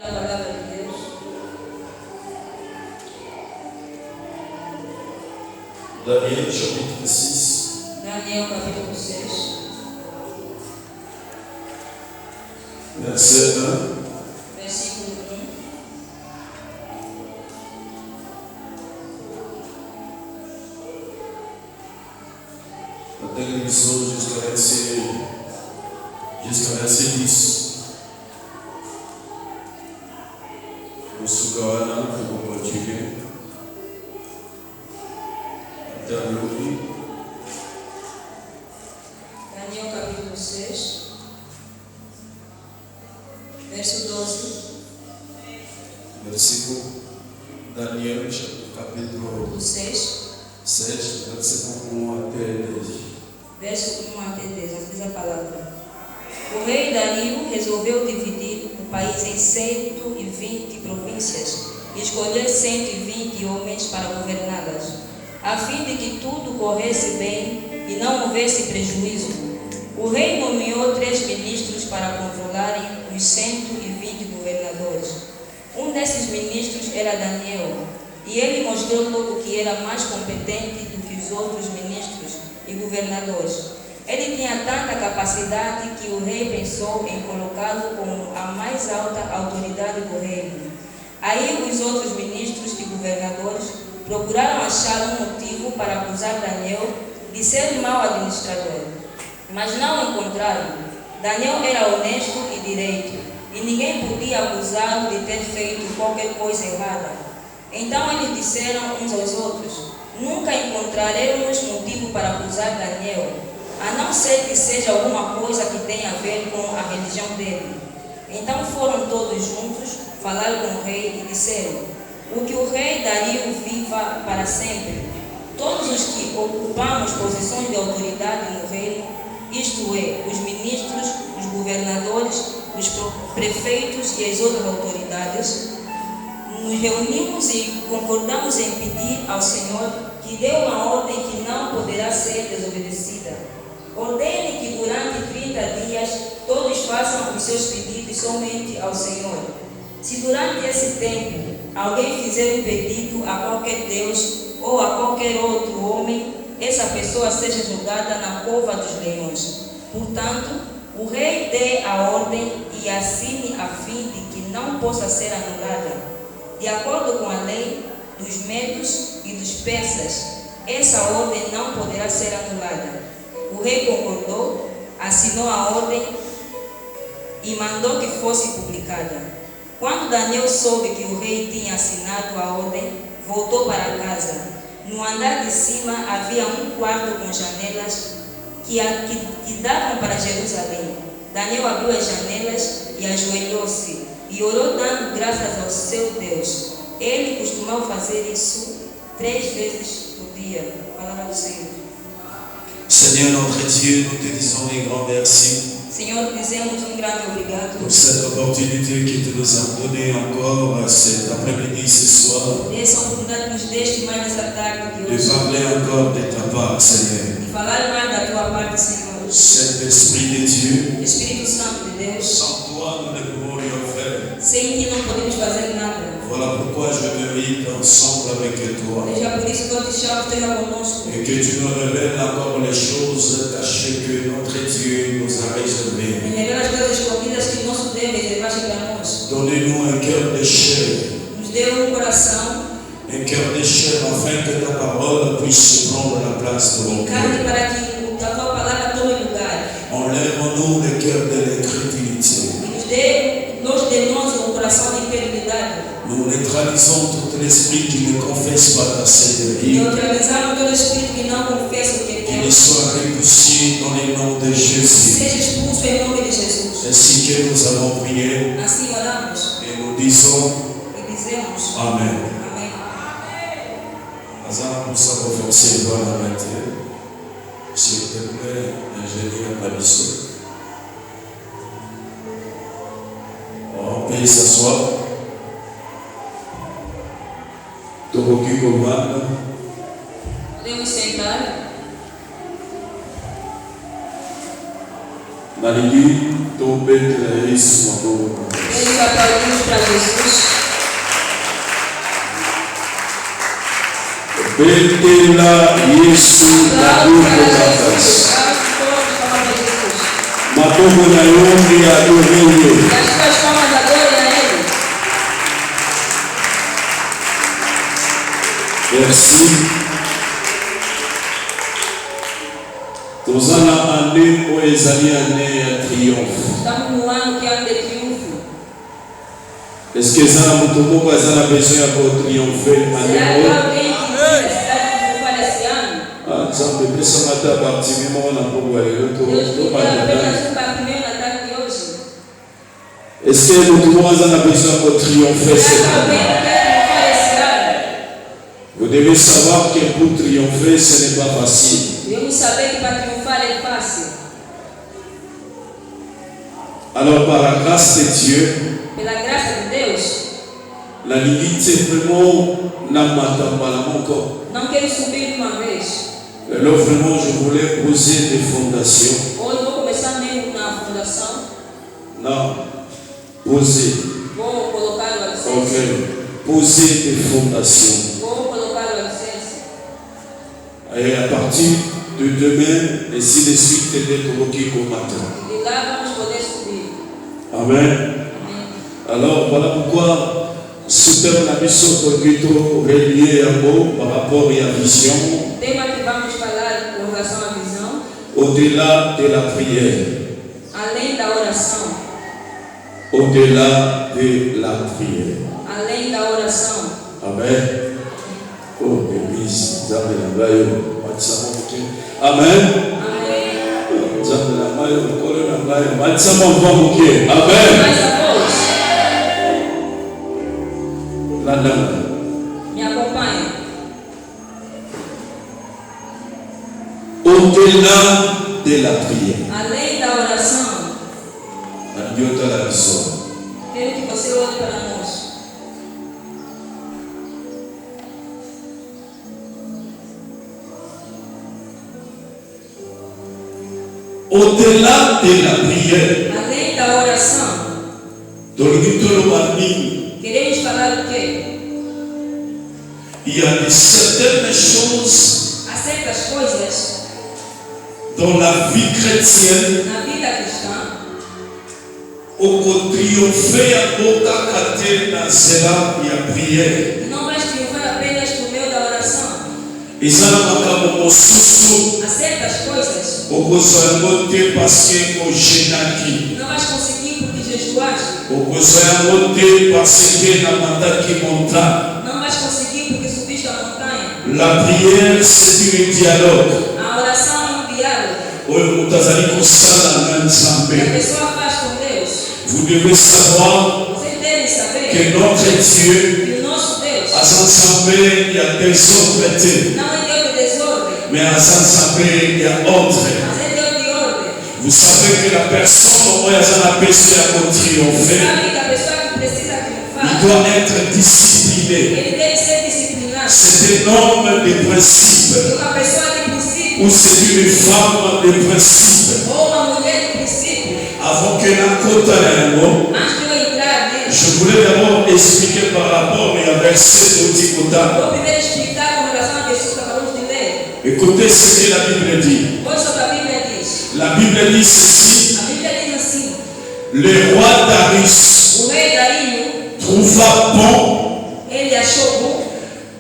A palavra de Deus. Daniel chapitre 6. Daniel capítulo 6. Verset 1. Versículo 1. Até que ele sou jusqu'à verset 10. O Sugawana, pour continuer. Até a Louis. Daniel capítulo 6. Verso 12. Versículo Daniel, capítulo 6. 6, verset 1 até 10. Verso 1 até 10, diz a palavra. O rei Dario resolveu dividir o país em 120 províncias e escolher 120 homens para governá-las, a fim de que tudo corresse bem e não houvesse prejuízo. O rei nomeou 3 ministros para controlarem os 120 governadores. Um desses ministros era Daniel, e ele mostrou logo que era mais competente do que os outros ministros e governadores. Ele tinha tanta capacidade que o rei pensou em colocá-lo como a mais alta autoridade do reino. Aí os outros ministros e governadores procuraram achar um motivo para acusar Daniel de ser mau administrador, mas não encontraram. Daniel era honesto e direito, e ninguém podia acusá-lo de ter feito qualquer coisa errada. Então eles disseram uns aos outros: nunca encontraremos motivo para acusar Daniel, a não ser que seja alguma coisa que tenha a ver com a religião dele. Então foram todos juntos falar com o rei e disseram: o que o rei Dario viva para sempre. Todos os que ocupamos posições de autoridade no reino, isto é, os ministros, os governadores, os prefeitos e as outras autoridades, nos reunimos e concordamos em pedir ao Senhor que dê uma ordem que não poderá ser desobedecida. Ordene que durante 30 dias todos façam os seus pedidos somente ao Senhor. Se durante esse tempo alguém fizer um pedido a qualquer Deus ou a qualquer outro homem, essa pessoa seja jogada na cova dos leões. Portanto, o rei dê a ordem e assine a fim de que não possa ser anulada. De acordo com a lei dos medos e dos persas, essa ordem não poderá ser anulada. O rei concordou, assinou a ordem e mandou que fosse publicada. Quando Daniel soube que o rei tinha assinado a ordem, voltou para casa. No andar de cima havia um quarto com janelas que davam para Jerusalém. Daniel abriu as janelas e ajoelhou-se e orou dando graças ao seu Deus. Ele costumava fazer isso 3 vezes por dia. Palavra do Senhor. Seigneur notre Dieu, nous te disons un grand merci Senhor, dizemos grande obrigado pour cette opportunité que tu nous as donnée encore cet après-midi, ce soir, essa oportunidade que nos deste mais nessa tarde de de hoje, parler encore de ta part, Seigneur. de falar mais da tua parte, Senhor. Saint-Esprit de Dieu, Espírito Santo de Deus, sans toi nous ne pouvons rien faire. sem ti não podemos fazer nada. Voilà pourquoi je me mise ensemble avec toi. É já por isso que eu te chamo, esteja conosco. Et que tu nous révèles encore les choses cachées que notre Dieu nous a réservées. E revela as coisas escondidas que nosso Deus reservaste para nós. Donnez-nous un cœur de chair. Nos deu coração, Un cœur de chair afin que ta parole puisse prendre la place de mon carne, cœur. para que a tua palavra tome lugar. Enlève-nous le cœur de l'incrédulité. E nos dê nós um coração de incredulidade. Nous neutralisons tout l'esprit qui ne confesse pas ta Seigneurie. Neutralizamos todo espírito que não confessa o que é Qu'il Deus. soit repoussé dans le nom de Jésus. Seja expulso em nome de Jesus. Ainsi que nous avons prié Assim oramos et nous disons e dizemos Amen. amém. Azar pour ça pour forcer le doigt à la matière. S'il te plaît, ingénieur Pabissot. On peut s'asseoir. Toboki Komanda. Podemos sentar. Nalingi, Tobet, Laís, Mabou. Eles aplaudimos para Jesus. Betela Yesu Mabuko Kakas. Mabuko na yombi ya domingo. Das suas palmas adorem a Ele. Merci. Nous allons aller aux années à triomphe. Estamos no ano que é ano de triunfo. Est-ce que ça a besoin de triompher? Será que alguém que necessita triunfar esse ano? Ah, ça me fait ça matin partir même on a pour aller Deus me deu apenas batimento na tarde de hoje. Est-ce que nous avons besoin de triompher Será cette que alguém année? quer triunfar esse ano? Vous devez savoir que pour triompher, ce n'est pas facile. Devemos saber que para triunfar é fácil. Alors, par la grâce de Dieu, Pela graça de Deus, la limite est vraiment encore. não quero subir de uma vez. Alors, vraiment, je voulais poser des fondations. Hoje vou começar mesmo na fundação. Non, poser. Vou colocar o alicerce. Ok. Poser des fondations. Vou colocar o alicerce. Et à partir de demain, et si de suite, d'être bloqué au matin. De lá vamos poder subir. Amen. Amém. Alors, voilà pourquoi ce thème n'a pas plutôt relié à vous par rapport à la vision, O tema que vamos falar com relação à visão, au-delà de la prière. além da oração. Au-delà de la prière. Além da oração. Amen. Oh, l'église, vous avez la maille, Amen. Amém. Vous avez la maille, vous collez la maille, Amen. Mais a voz, La dame. me acompanha. Au-delà de la prière. Além da oração, La Dieu t'a la vision. quero que você olhe para nós. Au-delà de la prière, Além da oração, queremos falar o quê? il y a de certaines choses Há certas coisas dans la vie chrétienne na vida cristã où on triompher à boca catena sera la prière. que não vais triunfar apenas por meio da oração. Et ça n'a pas sous Há certas coisas au monter parce que au génaki. que não vais conseguir porque jejuaste. Au monter parce que la manda qui monta. Não vais conseguir porque subiste a montanha. La prière c'est un dialogue. A oração é um diálogo. Oyo mutazali kosala na Que a Nzambe. pessoa faz com Deus. Vous devez savoir Vocês devem saber que notre Dieu, que o nosso Deus à Nzambe, il y a désordre, não é Deus de desordem, mais à Nzambe, il y a ordre. mas é Deus de ordem. Vous savez que la personne, au moins, elle a besoin de triompher. Sabe que a pessoa que precisa Il triunfar, doit être discipliné. ele deve ser disciplinado. C'est un homme de principe. Uma pessoa de princípio Ou c'est une femme de principe. ou uma mulher de princípio, Avant que la côte à mot, antes de eu entrar nisso, je voulais d'abord expliquer par rapport à verset de Ticota. vou primeiro explicar com relação a Jesus que acabamos de ler. Écoutez ce que la Bible dit. Olha só o que a Bíblia diz. La Bible dit ceci. A Bíblia diz assim: Le roi Darius o rei Dario, trouva bon ele achou bom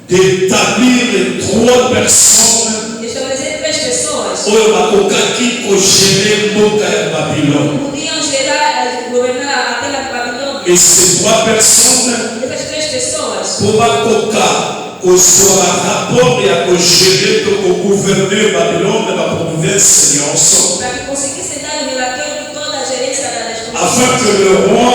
d'établir 3 personnes estabelecer 3 pessoas oyo bakokaki kogere mboka ya Babylone. que podiam gerar, governar a terra de Babilônia. Et ces 3 personnes Essas 3 pessoas, po bakoka kozwa rapport ya kogere to kogouverner Babylone baprovince nyonso para que conseguissem dar o relatório de toda a gerência das afin províncias. que le roi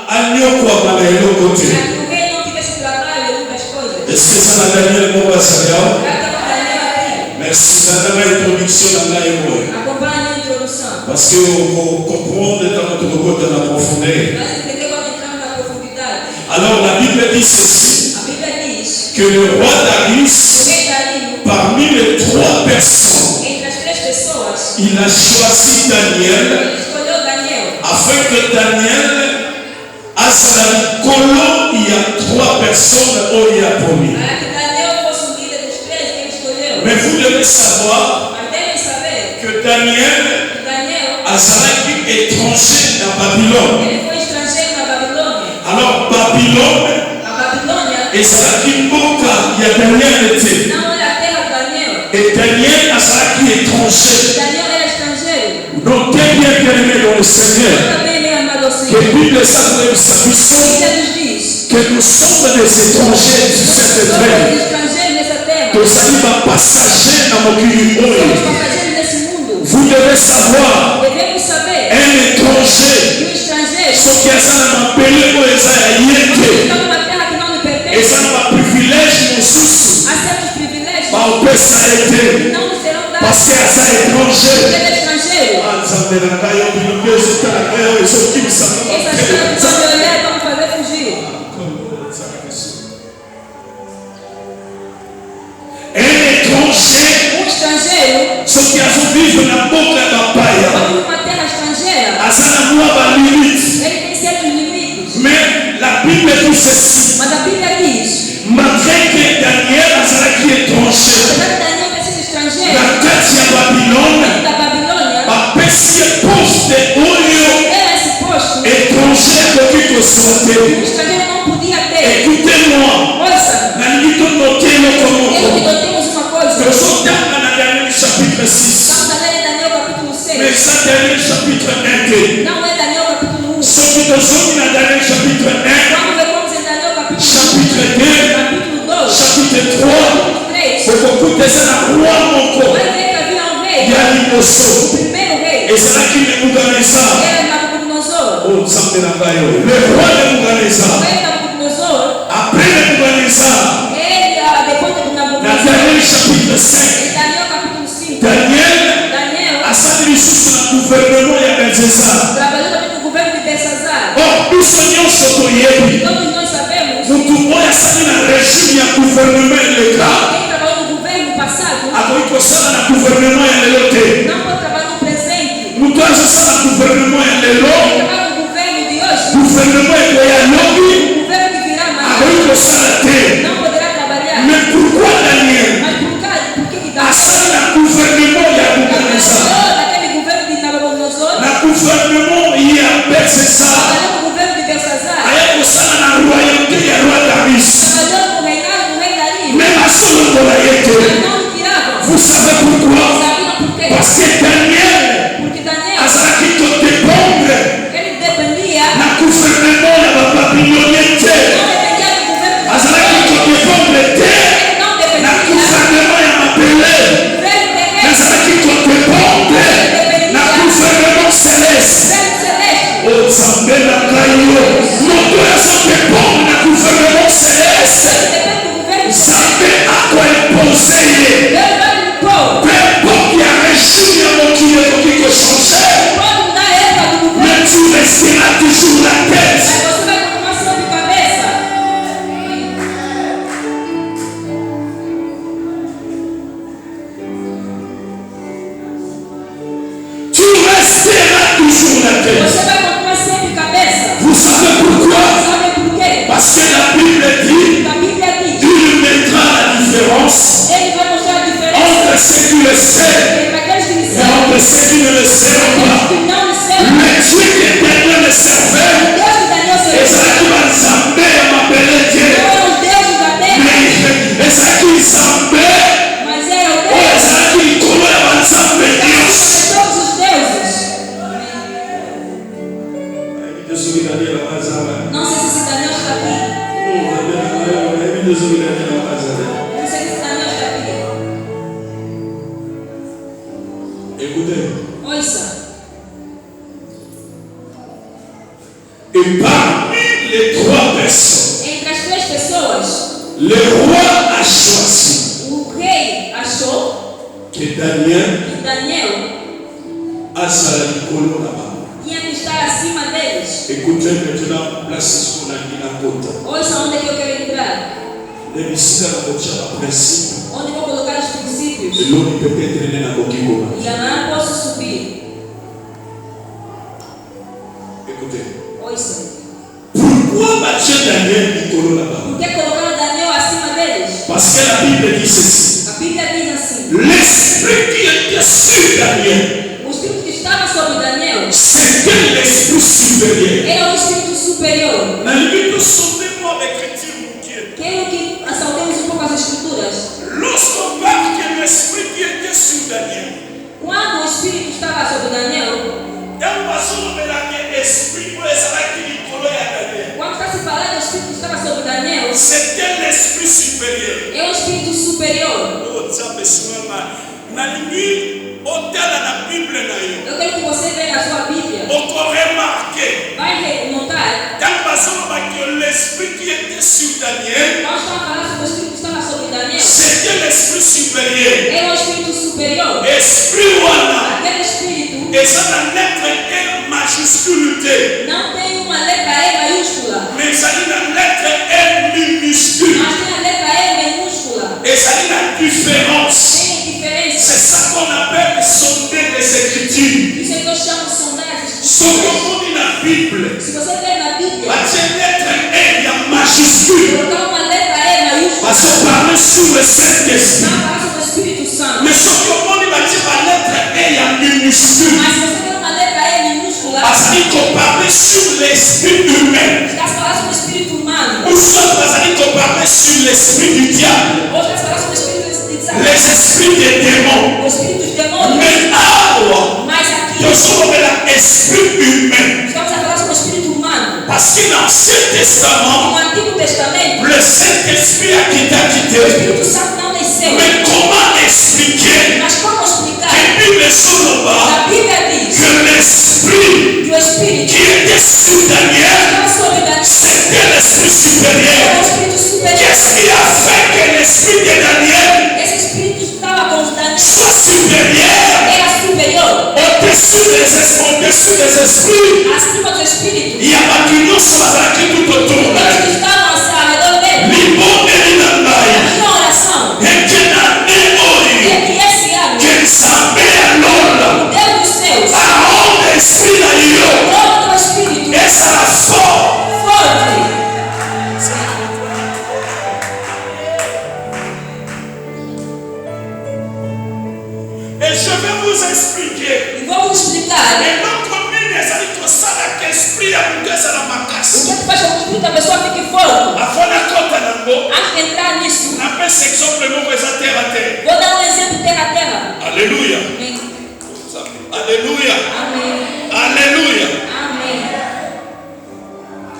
anyokwama na eloko te. Para que o rei não tivesse trabalho em muitas coisas. Est-ce que ça na Daniel moko asaliao? Será que não Daniel aqui? Merci nana na introduction na ngai moyo. Acompanhe a minha introdução. Parce que on comprendre tanto tokokota na profondeur. Mas entender quando entramos na profundidade. Alors la Bible dit ceci, A Bíblia diz que le roi que o Darius, rei Dario, parmi les 3 personnes, entre as 3 pessoas, il a choisi Daniel ele escolheu Daniel afin que Daniel, à sa colo, il y a 3 personnes au Yaponie. Mais vous devez savoir que Daniel a été étranger dans Babylone. Alors Babylone, et ça qui mboka, il y a Daniel était. Et Daniel a été étranger. Donc, quel bien aimé dans le Seigneur, que Bible s'appelle que nous sommes des étrangers sur cette terre. Que ça va passager dans mon cul. Vous devez savoir, un étranger, ce qui a ça dans ma pelle, et ça n'a pas privilège, mon sous. On peut s'arrêter parce que ça est étranger. Ceux qui ont vécu dans la boca de la mais la Bible dit ceci. Malgré que Daniel a été étranger, la carte de Babylone, a passé poste de Olio, étranger de qui que soit. Écoutez-moi, la limite de noter le commandement. Que sont dans Daniel chapitre 6. Mais ça, Daniel chapitre 1. Ce qui te sont dans Daniel chapitre 1, chapitre 2, chapitre 3. C'est beaucoup de ça dans roi mon corps. Il y a l'immosso. Et c'est là qu'il est Bouganesa. Oh, ça me fait le roi de Bouganesa. Après le Bouganesa. Dans Daniel chapitre 5. Daniel a sali sous le gouvernement de Belshazzar. Oh, nous soignons ce qu'il y a. Nous pouvons essayer de régime du gouvernement de l'État. Avec le gouvernement de l'État. Nous devons faire le gouvernement de l'État. Gouvernement de l'État. Avec le mais pourquoi Daniel a fait le gouvernement de Bouganesa? Le gouvernement il y a Belshazzar. Avec le royauté de roi Davis. Même à son royauté. Vous savez pourquoi? Parce que Daniel a fait tout dépendre. Le gouvernement de la Babylonienne. Vous savez pourquoi? Parce que la Bible dit il mettra la différence entre ceux qui le savent et entre ceux qui ne le savent pas. Le Dieu que Daniel le servait, et ça qui va s'embêter à m'appeler Dieu. Et ça qui s'embêter, et ça qui connaît à s'embêter Dieu. Non, c'est Daniel chapitre. Écoutez. Oui, ça. Et parmi les 3 personnes, entre as 3 pessoas, le roi a choisi o rei achou que Daniel a tinha que estar acima deles. Écoutez maintenant, placez sur la ligne à côté. Ouça onde é que eu quero entrar. Onde vou colocar os princípios. E eu não posso subir. Écoutez. Ouçam. Pourquoi battre Daniel Nicolo là-bas? Por que colocaram Daniel acima deles? Parce que la Bible dit ceci. A Bíblia diz assim. L'esprit qui était sur Daniel. O espírito que estava sobre Daniel. C'était l'esprit supérieur. Era o espírito superior. La Bible sauvez-moi l'écriture. Quero que assaltemos um pouco as escrituras. Lorsqu'on parle que l'esprit qui était sur Daniel. Quando o espírito estava sobre Daniel. Quando está se falando do espírito que estava sobre Daniel, c'était l'esprit supérieur. É o espírito superior. Eu quero que você veja a sua Bíblia. Vai notar. L'esprit qui était sur Daniel. Nós estamos falando sobre o espírito que estava sobre Daniel. C'était l'esprit supérieur. Era o espírito superior. Esprit wana. Aquele espírito. Et ça la lettre E majuscule. Não tem uma letra E maiúscula. Mais ça dit la lettre E minuscule. Mas tem a letra E minúscula. Et ça dit la différence. Tem diferença. C'est ça qu'on appelle sonder les Écritures. Isso é que eu chamo de sondar as escrituras. Sondons na Bible. Se você ver na Bíblia. Mas a lettre E il y a majuscule. Colocar uma letra E maiúscula. Parce qu'on parle sur le Saint-Esprit. Não fala sobre o Espírito Santo. Mais ce qu'on dit la lettre E il y a minuscule. Mas se você ver uma letra E minúscula. Parce qu'on parle sur l'esprit humain. Está falando sobre o espírito humano. Ou soit parce qu'on parle sur l'esprit du diable. Ou está falando sobre o espírito de Satanás. Les esprits des démons. O espírito dos demônios. Mais Mas aqui. nous sommes l'esprit humain. Estamos a falar sobre o espírito humano. Parce que dans l'Ancien Testament, No Antigo Testamento, le Saint-Esprit a quitté. o Espírito Santo não desceu. Mais comment expliquer Mas como explicar? que la Bible sur A Bíblia diz que l'esprit que o espírito qui était sur Daniel, estava sobre Daniel. c'était l'esprit Era o supérieur. espírito superior. Qu'est-ce qui a fait que l'esprit de Daniel Esse espírito estava com Daniel. soit supérieur Era superior. au-dessus des esprits? Acima do espírito. Il y a pas qui nous sommes aquí tout autour. Todos que estavam ao redor dele. Limon et Linambaye. A minha oração Et que na mémoire, é que esse ano, que s'appelle alors, o Deus dos céus, à honte esprit d'ailleurs, todo o espírito et ça la fort. forte. Et je vais vous expliquer. E vou explicar. Et notre mine, ça dit que ça n'a qu'esprit à nous ça la O macasse. que faz com que o espírito da pessoa fique forte? Avant la côte à l'ango, Antes de entrar nisso, on appelle cet exemple le mot terre à terre. vou dar exemplo terra a terra. Alléluia. Amém. Alléluia. Amém. Alléluia. Amém.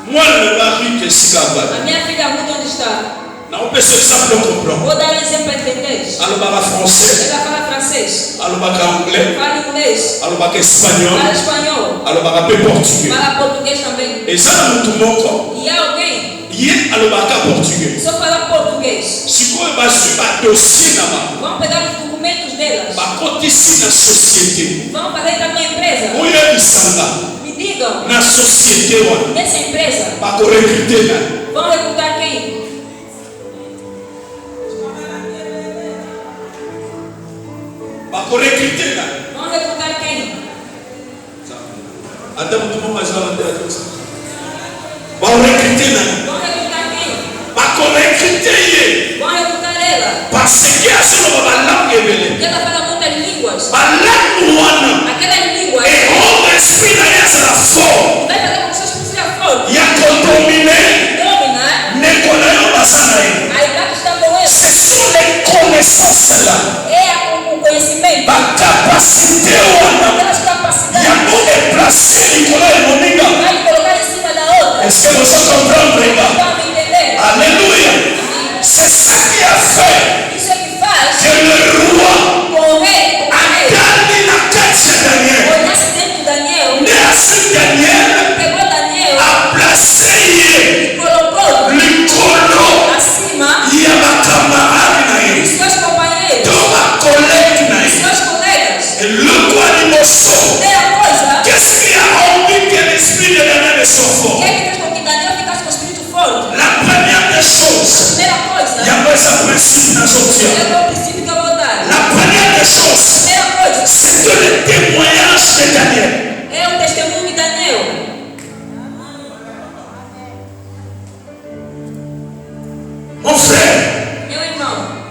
Moi, le mari que c'est A minha filha Ruth onde está? não peut ce exemple comprendre. Vou dar exemplo para entender. Alobaka français, Ela fala francês, alobaka anglais, fala inglês, alobaka espagnol, fala espanhol, alobaka pe portugais. fala português também. Et ça, nous moko. E há alguém Hier, alobaka portugais. só fala português. Sikoyo basi ba dossier na ba. Vão pegar os documentos delas. Ba kotisi na société. Vão fazer entrar numa empresa. Oyo bisanga Me digam, na société wana. nessa empresa, Ba ko recruter na. vão recrutar quem? Ba ko recruter na. Vão recrutar quem? Ata mutu mo mazala nda adosa. Ba ko recruter na. Vão recrutar quem? Ba ko recruter ye. Vão recrutar ela. Parce que asolo ba langue bele. Porque ela fala muitas línguas. Ba langue wana. Aquelas línguas Et on esprit na yasa la fort. vai fazer com que seus filhos sejam fortes. Ya condominer. Dominar Nekola yo basana ye. a idade que está com eles. Ce sont les connaissances là. É o conhecimento. Ba capacité wana. Aquelas capacidades. Yango est placé Nicolas et Moninga. Vai colocar em cima da outra. Est-ce que vous comprenez Vão pas? me entender. Alléluia. C'est ça qui a fait Isso é que faz que le roi com o rei. a gardé la tête de Daniel. Olhasse dentro de Daniel. Mais à ce Daniel Pegou Daniel. a placé E colocou le colo. acima Il y a ma camarade dos naïe. seus companheiros. Dans ma collègue Dos naïe. seus colegas. Et le quoi du morceau. Tem a coisa. Qu'est-ce qui a envie que l'esprit de Daniel soit O fort? que é que fez com que Daniel ficasse com o espírito forte? La première des choses. Primeira coisa. Il y a pas ce principe dans son Dieu. É o princípio que eu vou dar. La première des choses. Primeira coisa. C'est que le témoignage de Daniel. É o testemunho de Daniel.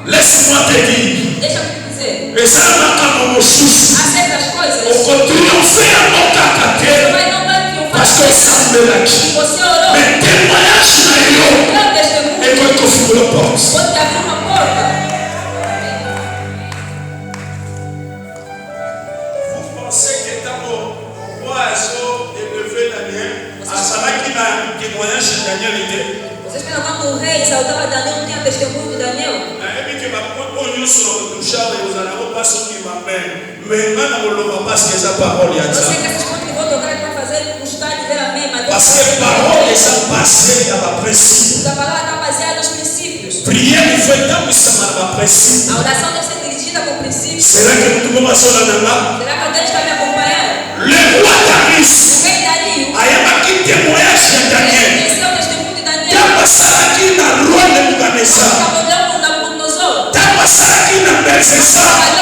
Laisse-moi te dire. Deixa-me te dizer. Et ça n'a pas comme chose. Há certas coisas. On continue à faire mon cacaté. Mas não vai triunfar. Parce que ça me l'a dit. Você orou. Mais témoignage na yo. Meu testemunho. Et quand tu fous la porte. Pode te abrir uma porta. Vous pensez que tant que oiseau est levé Daniel, à ça qui n'a témoignage de Daniel était. Vocês pensam quando o rei exaltava Daniel, não tinha testemunho de Daniel? Você que essas coisas que vou tocar vai fazer custar dizer amém, mas parce que parole est passée dans le princípio. A palavra está baseada nos princípios. Prière foi tão chamada princípio. A oração deve ser dirigida com princípios. Será que muito bom a sua nana? Será que alguém está me acompanhando? Le roi Darius. O rei Dario. Aí é aqui témoignage de Daniel. Esse é o testemunho de Daniel. Tava aqui na rua de Nebuchadnezzar. Tava aqui na Belshazzar.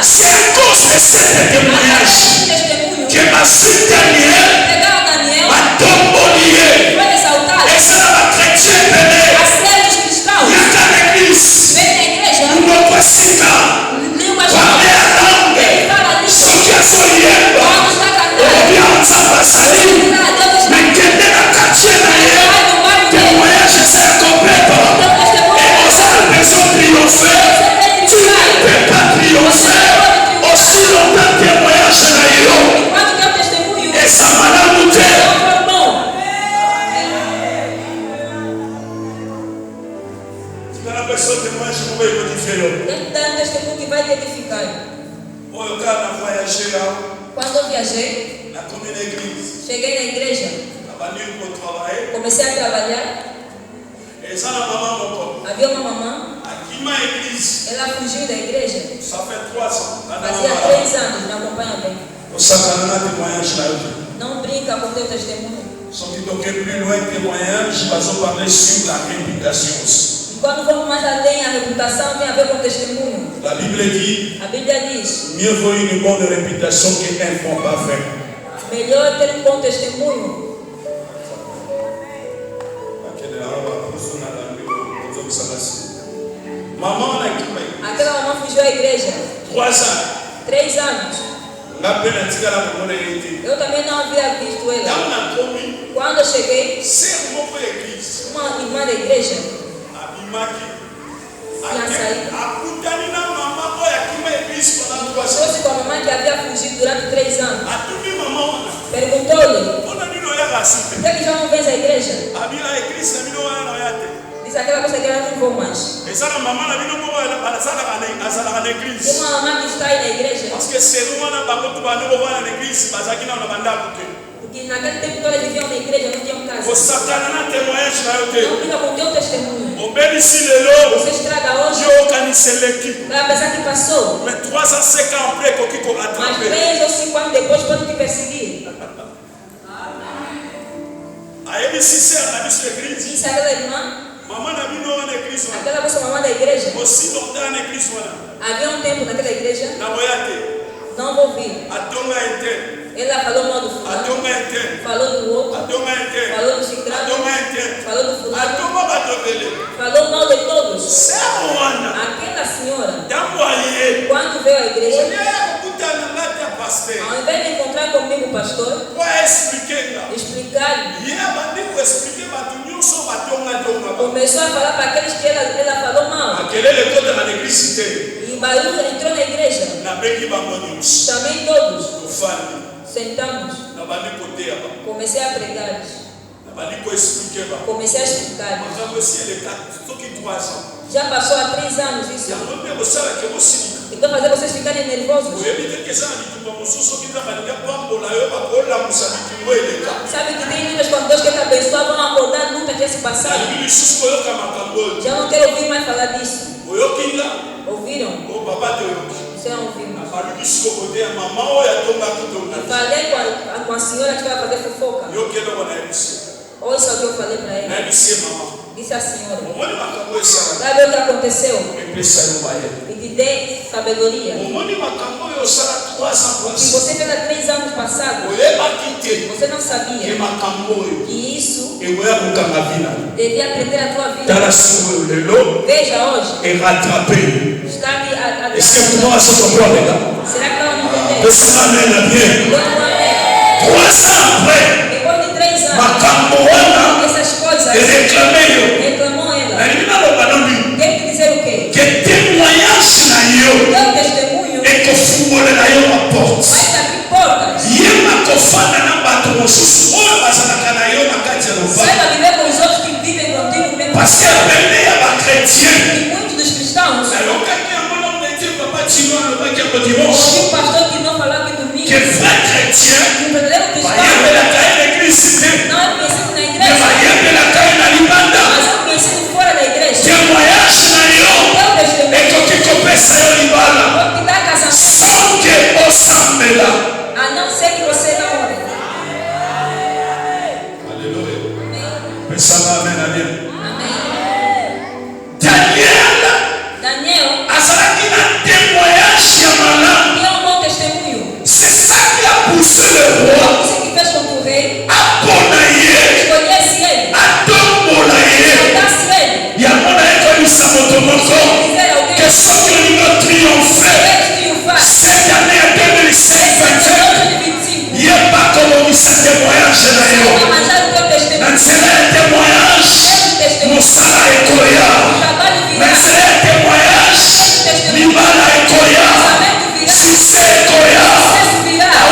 C'est à cause de ce témoignage que ma fille Daniel m'a tombolié. Et ça va chrétien béni. Il y a qu'à l'église. Nous ne passons pas. Parler à langue. Ce qui a soigné. On vient ensemble à salir. Mais que de la chrétienne ailleurs. Témoignage c'est complètement. Et on a besoin de triompher. Tu ne peux pas triompher. Aussi longtemps témoignage na yo. Et ça m'a la monté. Tu as la personne témoignage qui va modifier l'homme. Um testemunho que vai te edificar. Quando eu viajei, cheguei na igreja, comecei a trabalhar. Havia uma mamã, ela fugiu da igreja. Fazia 3 anos, me acompanha bem. Não brinca com teu testemunho. E quando vamos mais além, a reputação tem a ver com o testemunho. A Bíblia diz: mieux vaut une bonne réputation qu'un bon parfum. Melhor ter bom testemunho. Aquela mamãe fugiu à igreja. 3 anos. Eu também não havia visto ela. Quando eu cheguei, uma irmã da igreja tinha saído. Trouxe com a mamãe que havia fugido durante 3 anos. Perguntou-lhe: por que já não vens à igreja? Disse aquela coisa que ela não vou mais. Tem uma mamãe que está aí na igreja. Porque naquele tempo todos viviam na igreja, não tinham casa. Não brinca com o teu testemunho. Você estraga hoje. Vai pensar que passou. Mas 3 ou 5 anos depois pode te perseguir. Disse aquela irmã. Aquela vossa mamãe da igreja. Havia um tempo naquela igreja. Não vou ouvir. Ela falou mal do fulano. Falou do outro. Falou do ciclano. Falou do fulano. Falou mal de todos. Aquela senhora, quando veio à igreja, ao invés de encontrar comigo o pastor, explicar-lhe, começou a falar para aqueles que ela falou mal. E barulho entrou na igreja. Chamei todos. Sentamos. Comecei a pregar. Comecei a explicar. Já passou há 3 anos isso. Então fazer vocês ficarem nervosos. Sabe que tem dias quando Deus quer te abençoar, vão acordar, nunca tinha se passado. Já não quero ouvir mais falar disso. Ouviram? Você não ouviu? Falei com a senhora que vai fazer fofoca. Olha só o que eu falei para ela. Disse a senhora: sabe o que aconteceu? E te dei sabedoria. O que você fez há 3 anos passados, você não sabia que isso devia aprender a tua vida. Veja hoje. Et rattraper. Est-ce que tout le monde se comprend, les gars? Será que ela não entendeu? Pessoalmente, bien. 3 ans après, depois de 3 anos, essas coisas, reclamou ela. Tem que dizer o quê? Que témoignage na yo. Teu testemunho. E que fumole na yo a porte. Vai abrir portas. Yema kofana na bato mosusu oyo bazalaka na yo na kati ya loba. Saiba viver com os outros que vivem contigo mesmo. Parce que bende ya ba chrétien. E muitos dos cristãos. Ouvi um pastor que não falava em domingo. Que vrai chrétien. Um verdadeiro cristão. Não é conhecido na igreja. Mas é conhecido fora da igreja. Témoignage na yo. E que kopesa yo libala. Pode te dar casamento. Sans que osambela. A não ser que você não ore. Aleluia. Pensava amém, amém. Amém. Daniel. Azalaki na témoignage ya malamu. Tinha bom testemunho. C'est ça qui a poussé le roi. Isso que fez com que o rei escolhesse ele. Atombola ele. Soltasse ele. E a mona ekolisa moto moko. Que só que ele não triomphe. Cette année 2025. Il n'est pas comme ce témoignage là. Dans ce témoignage, Moussala et Koya. Dans ce témoignage, Libala et Koya. Succès et Koya.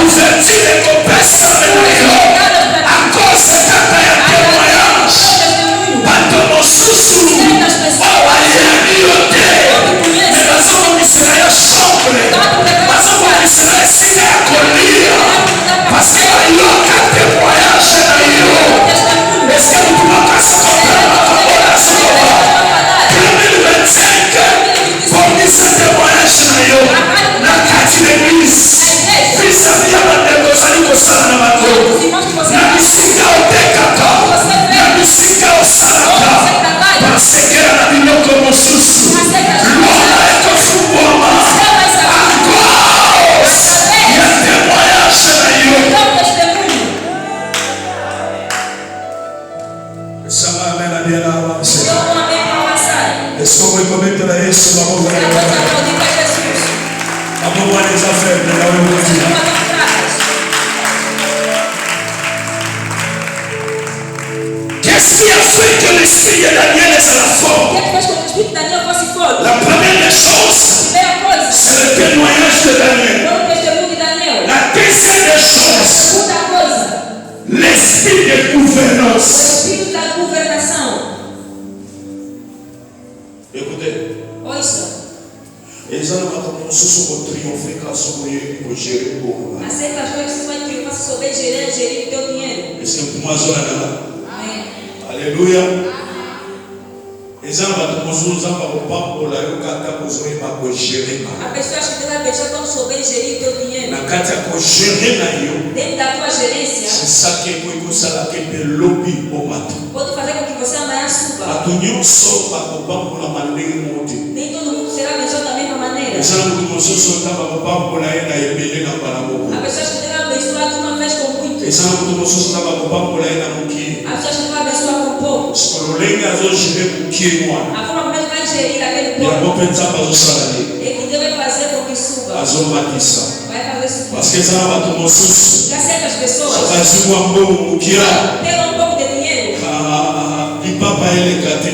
Ouverture et compassion et Koya. À cause de ta témoignage. Bato mosusu. Owayeyote. Mais bazongisa yo chambre. Bazongisa esika ya kolia. Parce que bayoka témoignage na yo. Est-ce que vous pouvez passer comme ça? 2025. Pour dire ce témoignage na yo. Na kati l'église. Fils à vie à bandeko sali kosala na bato. Na bisika otekaka. Na bisika osalaka. Parce que na biloko mosusu. Lwana ekofungwama. Il y a témoignage na yo. Esanga amena bien la avance. Est-ce qu'on peut commettre la haine sur la mort? Amour les affaires de la remontée. Qu'est-ce qui a fait que l'esprit de Daniel est à la forme? La première des choses, c'est le témoignage de Daniel. La deuxième des choses, l'esprit de gouvernance. Écoutez. Et ça n'a pas commencé sur votre triomphe quand vous voyez que vous gérez pour vous. Est-ce que pour moi, ça va? Alléluia. Et ça va commencer à vous pas pour la yokata pour vous gérer. La kata pour gérer na yo. C'est ça qui est pour ça la qui est lobby au matin. Atunyo so pa ko pa pour la mandingue monter. Et ça nous commençons sur ta papa pour la haine à ébélé dans Panamoko. Et ça nous commençons sur ta papa pour la haine à Moki. Ce que l'on lègue à zo gérer pour qui est moi. Il y a beaucoup de temps à zo salarié. À zo matissa. Parce que ça va tout mon sous. Ça va sur moi un peu au Kira. Il papa est le gâté.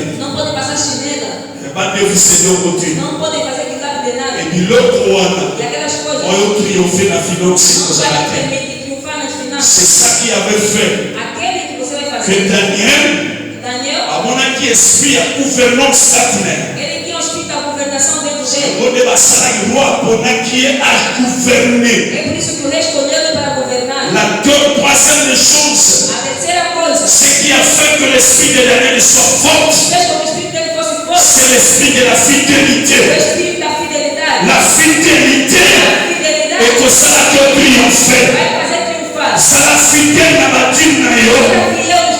Pas de vie de côté. Et puis l'autre one, on a triomphé la finance. C'est ça qui avait fait que Daniel, à mon avis, esprit à gouvernance latinaire. On est passé à roi pour qui est à gouverner. La troisième des choses, ce qui a fait que l'esprit de Daniel soit fort, c'est l'esprit de la fidélité. La fidélité est que ça qui a triomphé. Ça la fidèle dans ma dîme,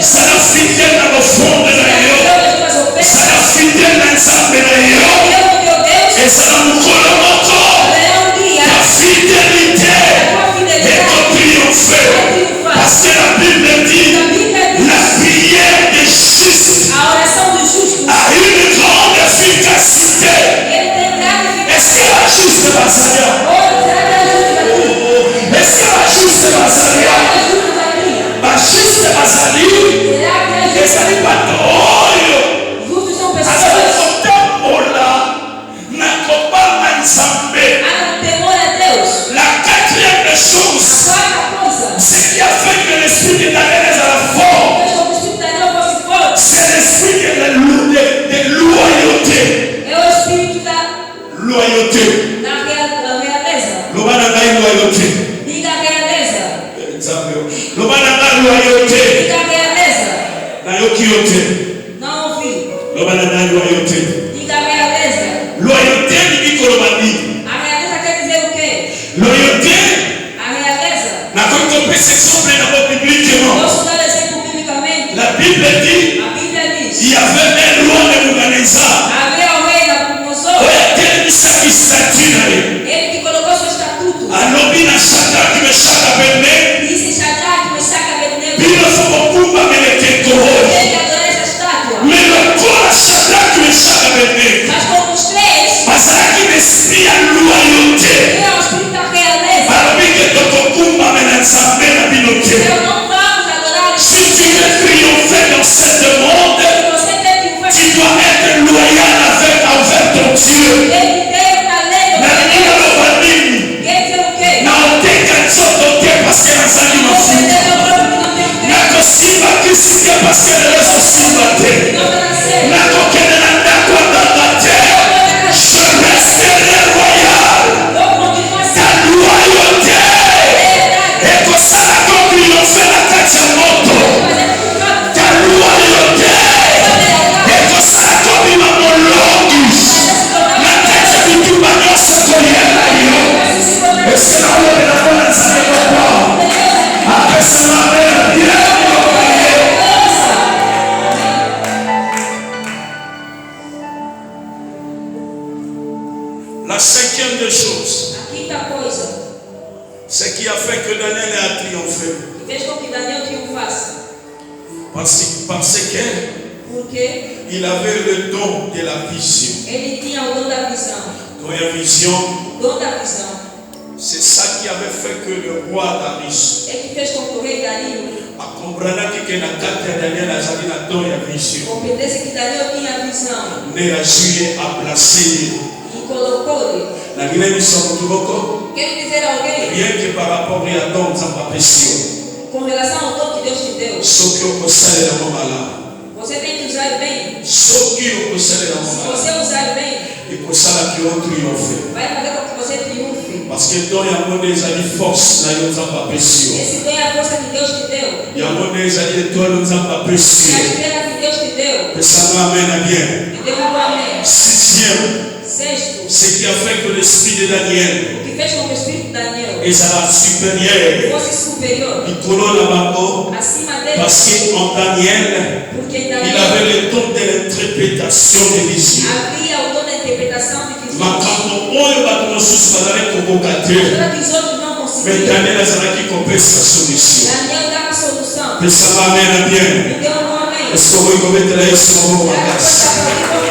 ça la fidèle dans le fond de ça la fidèle dans le sang de et ça la moukola encore. La fidélité est que triomphé. Parce que la Bible dit la prière juste A oração do justo. a une grande efficacité. Ele tem grande Est-ce que la juste Basalia? Est-ce que la juste Basalia? La juste Basalia? Essa é patrônio. Justos são Essa pessoas. é contemporânea. Na copa Manzambe. Há temor a Deus. La quatrième A chose, quarta coisa. ce qui a fait que l'esprit de Daniel est à la forme, Fez com que o Espírito de Daniel fosse forte. c'est l'esprit de loyauté. É o Espírito da Loyauté. realeza. Lobananga loyauté. Diga a realeza. Lobananga loyauté. Diga a realeza. Nayokiyoté. Não ouvi. Lobananga loyauté. Diga a realeza. Loyauté ni bikolobani. A realeza quer dizer o quê? Loyauté. A realeza. Na kontopé exemple dans bibliquement. Posso dar exemplo biblicamente? La Bible dit, A Bíblia diz. il y avait un roi Nebukadnezar. Havia o rei Nabucodonosor. Ele que colocou seu estatuto. Disse Shadraque, Mesaque e Abednego. Ele que adora essa estátua. Mas como os três, é o Espírito da realeza. Eu não vamos adorar o Si tu veux triompher dans ce monde, Espírito. Você tem que fazer. tu dois être loyal envers ton Dieu. Ele tem uma lei. Quer dizer o quê? Parce que la salle m'a Você foutu. tem o próprio que não tem o quê? Nako simba kisike parce que les raisons simba te. Não está nascendo. Nako kene na ndako ndaka te. Je resterai royal. Vou continuar Ta sendo loyauté. verdade. Et que ça la triompher la kati ya moto. Fazer tudo pra Ta loyauté. Et que ça la kobima molongi. Na kati ya bitumba nyonso koyela yo. Est-ce que na oyo na mona nzambe kokwa? Apesa na mbele bien. La cinquième des choses, A quinta coisa ce qui a fait que Daniel a triomphé, que fez com que Daniel triunfasse. parce Porque qu'il avait le don de la vision. ele tinha o dom da visão. Quand il y a vision, O dom da visão c'est ça qui avait fait que le roi Darius é que fez com que o rei Dario a compris que na kati ya Daniel azali na don ya vision. compreendesse que Daniel tinha a visão Nde azwi a placer e colocou-lhe. na ngine biso mutu moko Quero dizer a alguém, rien que par rapport ya don nzambe apesi yo. com relação ao dom que Deus te deu, Soki okosalela malamu, você tem que usar bem. soki okosalela Se malamu, você usar bem, ekosalaki yo triomphe. vai fazer com que você triunfe. Parce que don yango nde ezali force na yo nzambe apesi yo. Esse dom é a força que Deus te deu. Yango nde ezali étoile nzambe apesi É a yo. estrela que Deus te deu. Pesanga amen na bien. E deu um amém. Sixième, Sexto, ce qui a fait que l'esprit de Daniel o que fez com que o Espírito de Daniel ezala supérieur fosse superior likolo na bango, acima dele. parce qu'en Daniel, Porque em il Daniel avait le don de l'interprétation des visions. havia o dom da interpretação de visões. Makambo oyo bato mosusu bazali kokoka te, Agora que os outros não mais conseguiam, Daniel azalaki kopesa solution. Daniel dava a solução. Pesanga amen na bien. E deu um amém. Est-ce que vous pouvez mettre Yesu maboko Agora makasi?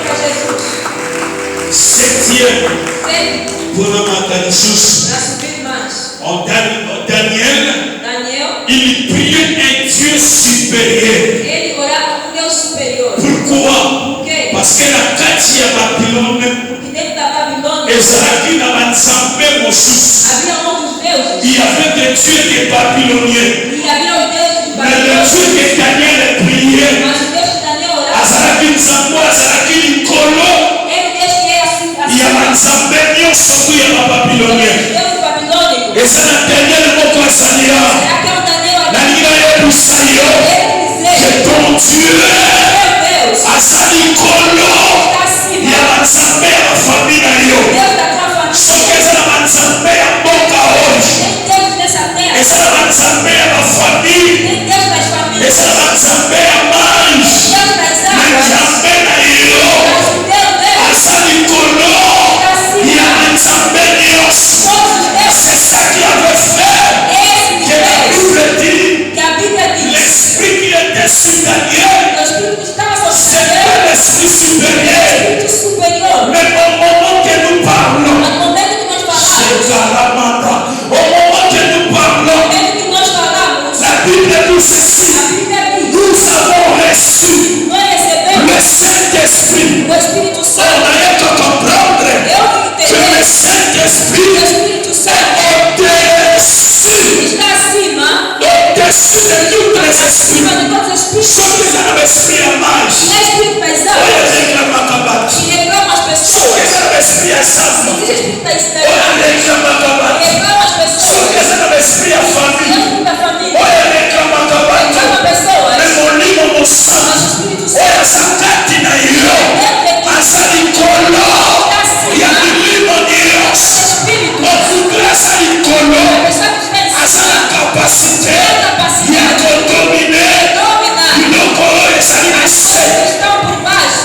para Jesus. Septième, Sete, mpona makani lisusu, para subir mais. en Daniel, Daniel, il priait un Dieu supérieur. ele orava com Deus superior. Pourquoi? Por quê? Parce que na kati ya Babylone Porque dentro da Babilônia ezalaki na banzambe mosusu. havia outros deuses. Il y avait des dieux des Babyloniens. E havia os deuses de Mais le Babilônia. Dieu que Daniel priait Mas o Deus que Daniel orava, azalaki nzambe azalaki likolo era o Deus que é assim. ya banzambe nyonso tu ya bababilonien. Deus babilônico. eza na Daniel moko azalia Será que é o Daniel aqui? nalingi nayebusa yo Ele que dizer, ton Dieu meu Deus, aza likolo está acima. ya banzambe ya bafamili na yo. Deus da tua família. Soki eza na banzambe ya mboka oyo, Tem Deus nessa terra. eza na banzambe ya bafamili, Tem Deus das famílias. eza na banzambe ya mange Deus das na águas. nzambe na yo Mas o Deus aza likolo ya banzambe nyonso. todos os deuses. C'est ça qui avait fait Esse que la Deus Bible dit que a Bíblia diz. l'esprit qui était sur Daniel Que o reçu le Saint-Esprit. O Espírito On Santo. a eu que comprendre que le Saint-Esprit O Espírito Santo est está acima au-dessus de tous les esprits. de todos os espíritos. Só que já não esprit a mais. E é espírito pesado Olha, reclama acabado. que reclama as Só que pessoas. já não esprit a salva. Existe espírito da Olha, estranha reclama acabado. que reclama as Só que pessoas. já não esprit a E é família. espírito da família. Olha, reclama acabado. Reclama pessoas. Remolimo Mas o moçado. Espírito Olha, Santo sakati na iyo. Asali kolo. está Ya acima milimo niyo. desse espírito. Ofugrasa ikolo. A pessoa que está em cima Asala kapasite. tem a capacidade Ya kondomine. de dominar Biloko esali na as se. coisas que estão por baixo.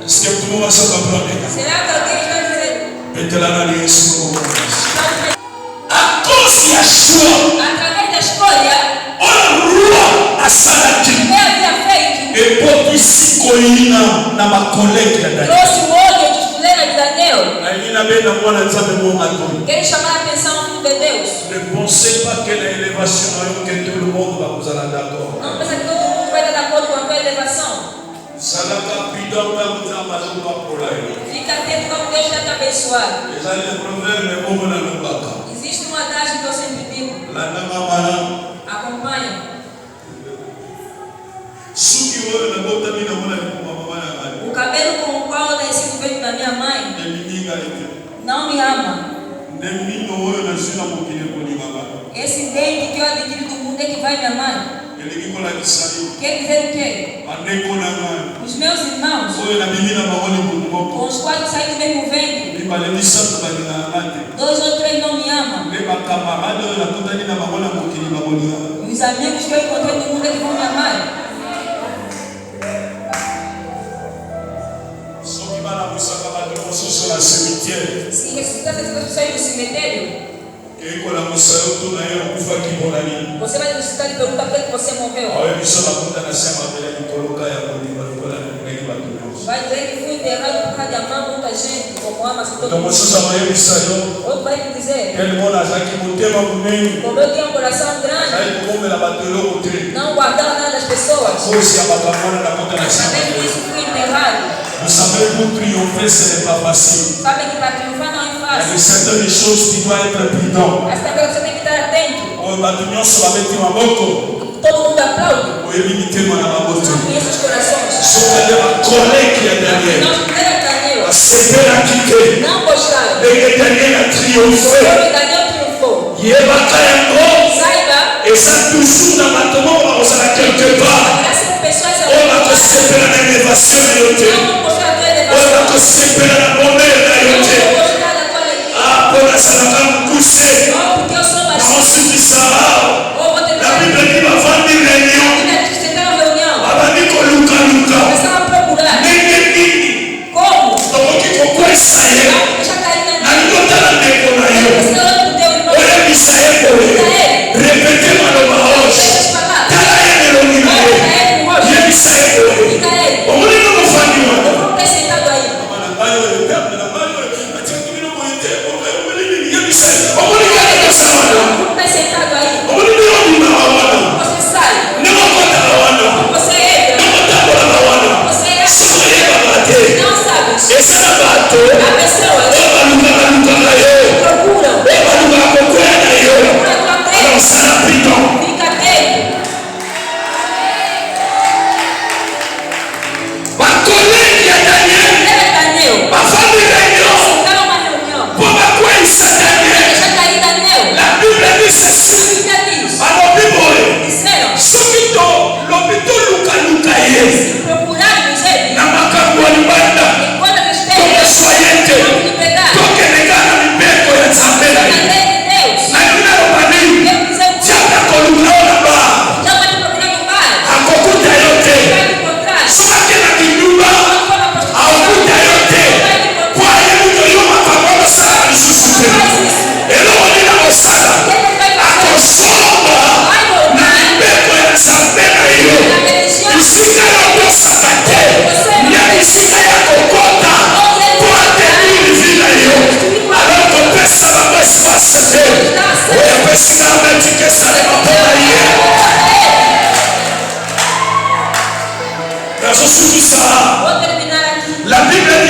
Est-ce que tout le monde se comprend? Será que alguém está dizendo? Petelana ni Yesu. Estão A cause ya shua. através da escolha, Ola rua asalaki. ele havia feito, Epokisi koyina na makoleki ya Daniel. trouxe o olho de fuleira de Daniel. Na yina bena mwana nzambe mo atoni. Querem chamar a atenção ao filho de Deus. Ne pensez pas que la élévation que tout le monde va vous aller d'accord. Não pensa que todo mundo vai estar de acordo com a tua elevação. Salaka bidon na muzamba zuba polai. Fica atento como Deus vai te abençoar. Ezali le proverbe bomo na lubaka. Existe uma adagem que eu sempre digo. La nama mana. Acompanhe. Suki oyo na bota mina mona ni mama mana ngani. O cabelo com o qual eu nasci veio da minha mãe Ndeminga ite. não me ama. Ndemino oyo na sina mokile kolinga bana. Esse dente que eu adquiri do mundo é que vai me amar. Elingi kola kisali. Quer dizer o quê? Andeko na ngani. Os meus irmãos, Oyo na bimina mangoni moko. com os quais eu saí do mesmo ventre, Libale misatu balinga ngate. 2 ou 3 não me amam. Le bakamarade oyo na kutani na mangona mokili bakolinga. E os amigos que eu encontrei no mundo é que vão me amar. Soki bana musaka bato mosusu na cimetière. Se ressuscitar essas pessoas no cemitério, Keikola musayo to na yo okufaki mpona nini. você vai ressuscitar e perguntar por que você morreu. Oyo biso bakuta na se mabele likoloka ya kolinga lokola ndenge bato nyonso. Vai dizer que fui enterrado por causa de amar muita gente, como ama-se todo Moto mundo. mosusu amayebisa yo Outro vai te dizer, kele mona azalaki motema monene como eu tinha um coração grande, azali kokomela bato eloko te. não guardava nada das pessoas. Kosi ya makambo wana nakota na se Sabendo mabele. disso, fui enterrado. Vous savez, pour triompher, ce n'est pas facile. Sabem que para triunfar não é Il y a fácil. certaines choses qui doivent être prudentes. Mas também você tem que estar atento. Oyo bato nyonso babeti maboko Todo mundo aplaude. oyebi mitema na bango te. Não conhece os corações. soki ade bakoleki ya Daniel Não era Daniel. asepelaki te Não gostaram. ndenge Daniel a triomphe. Como Daniel triunfou. Yebaka yango Saiba, eza toujours na bato moko bakozala quelque part graças a pessoas oyo bakosepela na élévation na yo te, não gostar da tua oyo elevação. bakosepela na bonheur na yo Não te. gostar da tua alegria. Mpo nasalaka mokuse Ou porque eu sou na baixinho. mosukisa bao Ou vou ter na Bible ebi bavandi réunion que sentar na reunião. babandi kolukaluka Começaram a procurar. ndenge nini Como? tokoki kokwesa ye Não, deixa cair na na likotala ndeko na yo Você olha pro teu irmão. oyebisa ye boye repete maloba oyo Deixa te falar. tala ye elongi na ye Olha ele no rosto. yebisa ye boye Fica ele. omoni no mofandi wana Vamos ter sentado aí. bana ngai oyo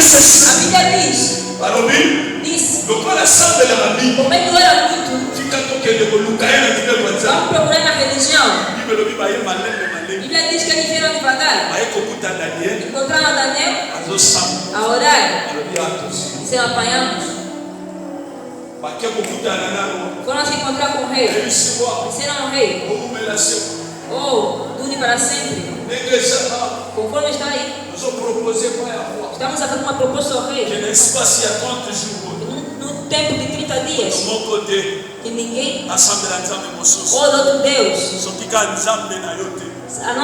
ceci. A Bíblia diz. Diz. Como é que era muito? Vamos procurar na religião. A Bíblia diz que eles vieram devagar. Encontraram Daniel a orar. Se apanhamos. Foram se encontrar com o rei. Disseram ao rei: oh, dure para sempre. Conforme está aí. Estamos a fazer uma proposta ao rei. No tempo de 30 dias. Que ninguém. Ou do outro Deus.